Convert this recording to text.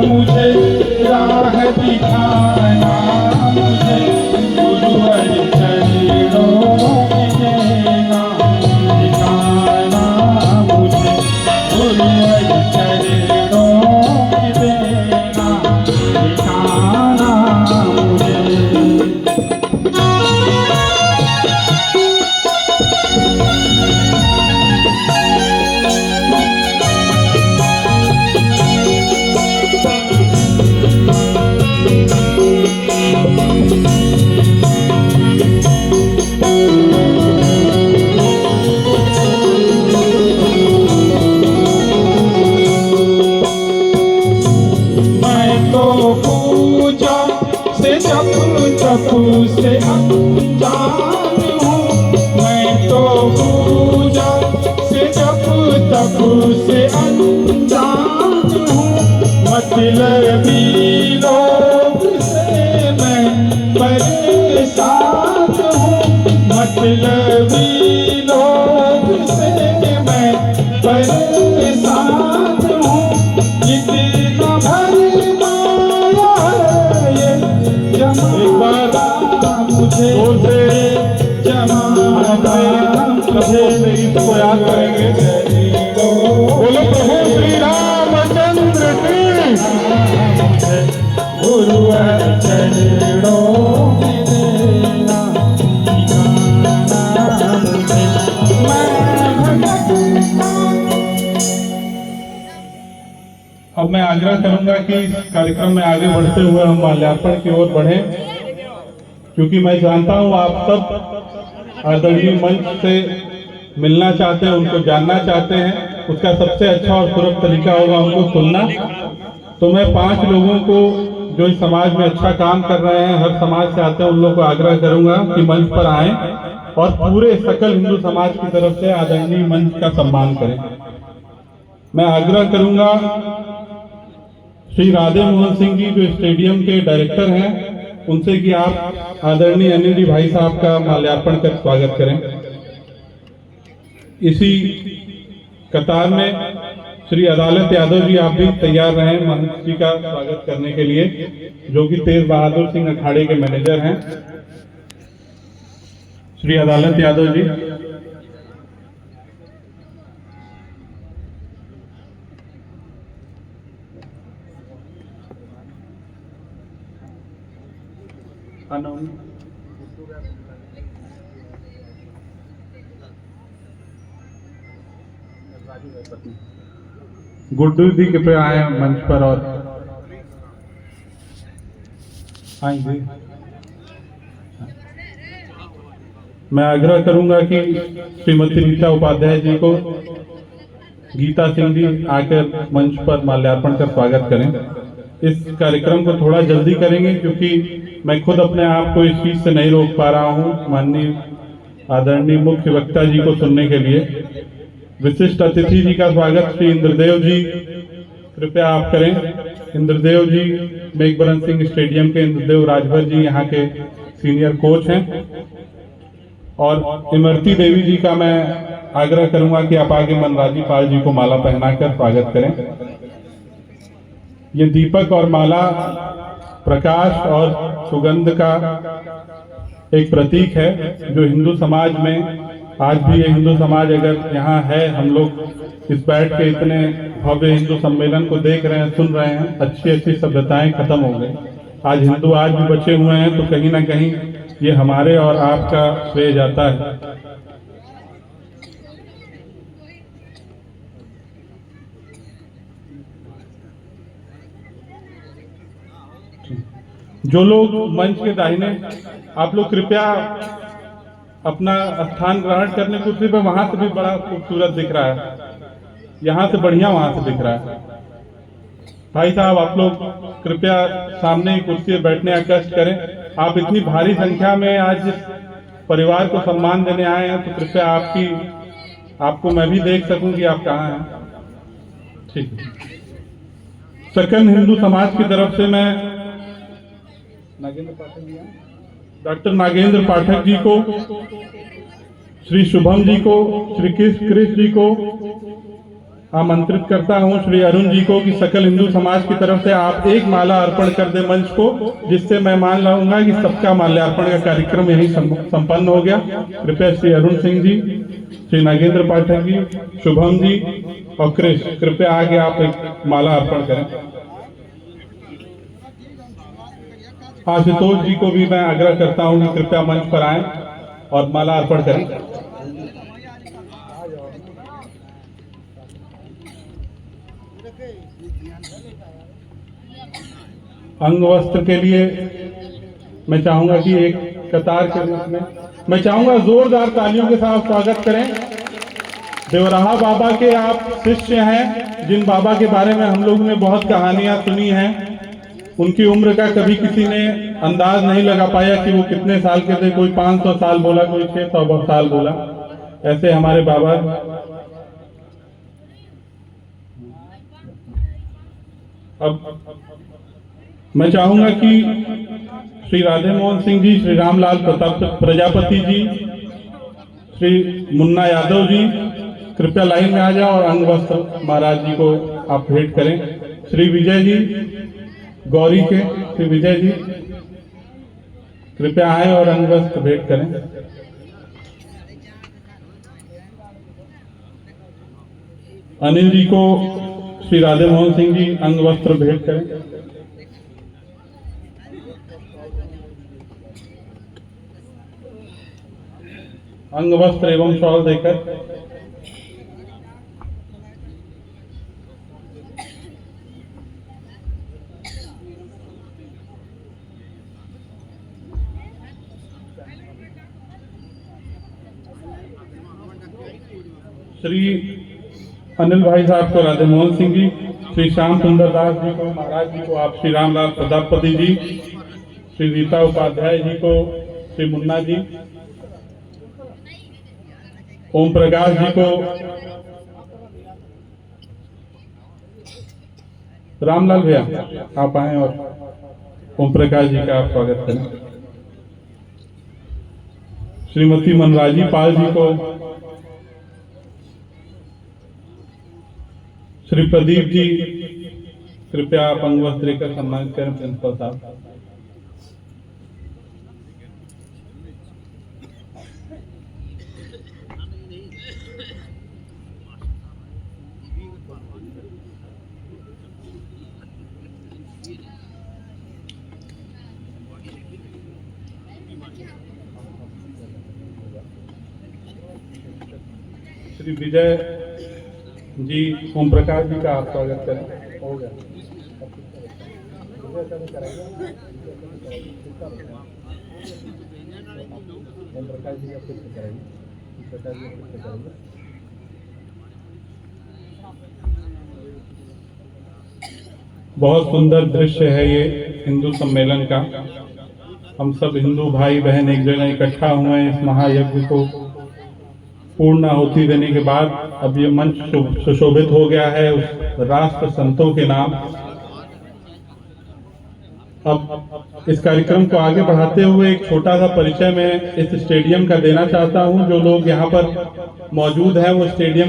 मुझे राह दिखाना, मुझे गुरुवर चरणों में देना ठिकाना, मुझे गुरुवर चरणों में देना ठिकाना मुझे। जप से अनजान हूँ मैं तो, पूजा से जप तप से अनजान हूँ, मतलबी लोग से मैं परेशान हूँ, मतलबी लोग से मैं परेशान हूँ, इतना भर मुझे प्रभु से इसको याद करेंगे। बोलो प्रभु श्री रामचंद्र की। गुरुवर चरणों में देना ठिकाना मुझे, मैं भटकता। अब मैं आग्रह करूंगा कि इस कार्यक्रम में आगे बढ़ते हुए हम माल्यार्पण की ओर बढ़े, क्योंकि मैं जानता हूं आप सब आदरणीय मंच से मिलना चाहते हैं, उनको जानना चाहते हैं। उसका सबसे अच्छा और सुलभ तरीका होगा उनको सुनना। तो मैं 5 लोगों को जो इस समाज में अच्छा काम कर रहे हैं, हर समाज से आते हैं, उन लोगों को आग्रह करूंगा कि मंच पर आएं और पूरे सकल हिंदू समाज की तरफ से आदरणीय मंच का सम्मान करें। मैं आग्रह करूंगा श्री राधे मोहन सिंह जी जो स्टेडियम के डायरेक्टर हैं, उनसे कि आप आदरणीय अनिल जी भाई साहब का माल्यार्पण कर स्वागत करें। इसी कतार में श्री अदालत यादव जी, आप भी तैयार रहें महंत जी का स्वागत करने के लिए, जो कि तेज बहादुर सिंह अखाड़े के मैनेजर हैं। श्री अदालत यादव जी। गुड्डू जी कृपया आए मंच पर और आएंगे। मैं आग्रह करूंगा कि श्रीमती रीता उपाध्याय जी को गीता सिंह जी आकर मंच पर माल्यार्पण कर स्वागत करें। इस कार्यक्रम को थोड़ा जल्दी करेंगे क्योंकि मैं खुद अपने आप को इस चीज से नहीं रोक पा रहा हूं, माननीय आदरणीय मुख्य वक्ता जी को सुनने के लिए। विशिष्ट अतिथि जी का स्वागत श्री इंद्रदेव जी कृपया आप करें। इंद्रदेव जी मेघबरन सिंह स्टेडियम के इंद्रदेव राजभर जी यहाँ के सीनियर कोच हैं। और इमरती देवी जी का मैं आग्रह करूंगा कि आप आगे मनराजी पाल जी को माला पहनाकर स्वागत करें। ये दीपक और माला प्रकाश और सुगंध का एक प्रतीक है जो हिंदू समाज में आज भी ये हिंदू समाज अगर यहाँ है, हम लोग इस बैठ के इतने भव्य हिंदू सम्मेलन को देख रहे हैं, सुन रहे हैं, अच्छी अच्छी सभ्यताएं खत्म हो गई, आज हिंदू आज भी बचे हुए हैं, तो कहीं ना कहीं ये हमारे और आपका श्रेय जाता है। जो लोग मंच के दाहिने, आप लोग कृपया अपना स्थान ग्रहण करने कुर्सी पे, वहां से भी बड़ा खूबसूरत दिख रहा है, यहाँ से बढ़िया वहां से दिख रहा है। भाई साहब आप लोग कृपया सामने ही कुर्सी पर बैठने का कष्ट करें। आप इतनी भारी संख्या में आज परिवार को सम्मान देने आए हैं, तो कृपया आपको मैं भी देख सकूं कि आप कहाँ हैं। ठीक है। सकल हिंदू समाज की तरफ से मैं डॉक्टर नागेंद्र पाठक जी को, श्री शुभम जी को, श्री कृष्ण जी को, आमंत्रित करता हूं श्री अरुण जी को कि सकल हिंदू समाज की तरफ से आप एक माला अर्पण कर दे मंच को, जिससे मैं मान लाऊंगा कि सबका माल्यार्पण का कार्यक्रम यही संपन्न हो गया। कृपया श्री अरुण सिंह जी, श्री नागेंद्र पाठक जी, शुभम जी और क्रिश, कृपया आगे आप एक माला अर्पण करें। आशुतोष जी को भी मैं आग्रह करता हूं कि कृपया मंच पर आएं और माला अर्पण करें। अंग वस्त्र के लिए मैं चाहूंगा कि एक कतार के रूप में मैं चाहूंगा जोरदार तालियों के साथ स्वागत करें। देवराहा बाबा के आप शिष्य हैं, जिन बाबा के बारे में हम लोगों ने बहुत कहानियां सुनी हैं। उनकी उम्र का कभी किसी ने अंदाज नहीं लगा पाया कि वो कितने साल के थे। कोई 500 साल बोला, कोई 600 साल बोला। ऐसे हमारे बाबा। अब मैं चाहूंगा कि श्री राधे मोहन सिंह जी, श्री रामलाल प्रजापति जी, श्री मुन्ना यादव जी कृपया लाइन में आ जाओ और अंग वस्त्र महाराज जी को आप भेंट करें। श्री विजय जी, गौरी के श्री विजय जी कृपया आए और अंग वस्त्र भेंट करें। अनिल जी को श्री राधे मोहन सिंह जी अंग वस्त्र भेंट करें। अंग वस्त्र एवं शॉल देकर श्री अनिल भाई साहब को राधे मोहन सिंह जी, श्री श्याम सुंदर दास जी को महाराज जी को आप श्री रामलाल प्रजापति जी, श्री रीता उपाध्याय जी को श्री मुन्ना जी, ओम प्रकाश जी को रामलाल भैया आप आए और ओम प्रकाश जी का आप स्वागत करें। श्रीमती मनराजी पाल जी को, श्री प्रदीप जी कृपया आप अंग वस्त्र देकर सम्मानित करें। प्रिंसिपल साहब, श्री विजय जी, ओम प्रकाश जी का आप स्वागत करें। हो गया ओम प्रकाश जी बहुत सुंदर दृश्य है ये हिंदू सम्मेलन का। हम सब हिंदू भाई बहन एक जगह इकट्ठा हुए हैं इस महायज्ञ को पूर्ण आहुति देने के बाद। अब ये मंच सुशोभित हो गया है उस राष्ट्र संतों के नाम। अब इस कार्यक्रम को आगे बढ़ाते हुए एक छोटा सा परिचय मैं इस स्टेडियम का देना चाहता हूं। जो लोग यहाँ पर मौजूद हैं वो स्टेडियम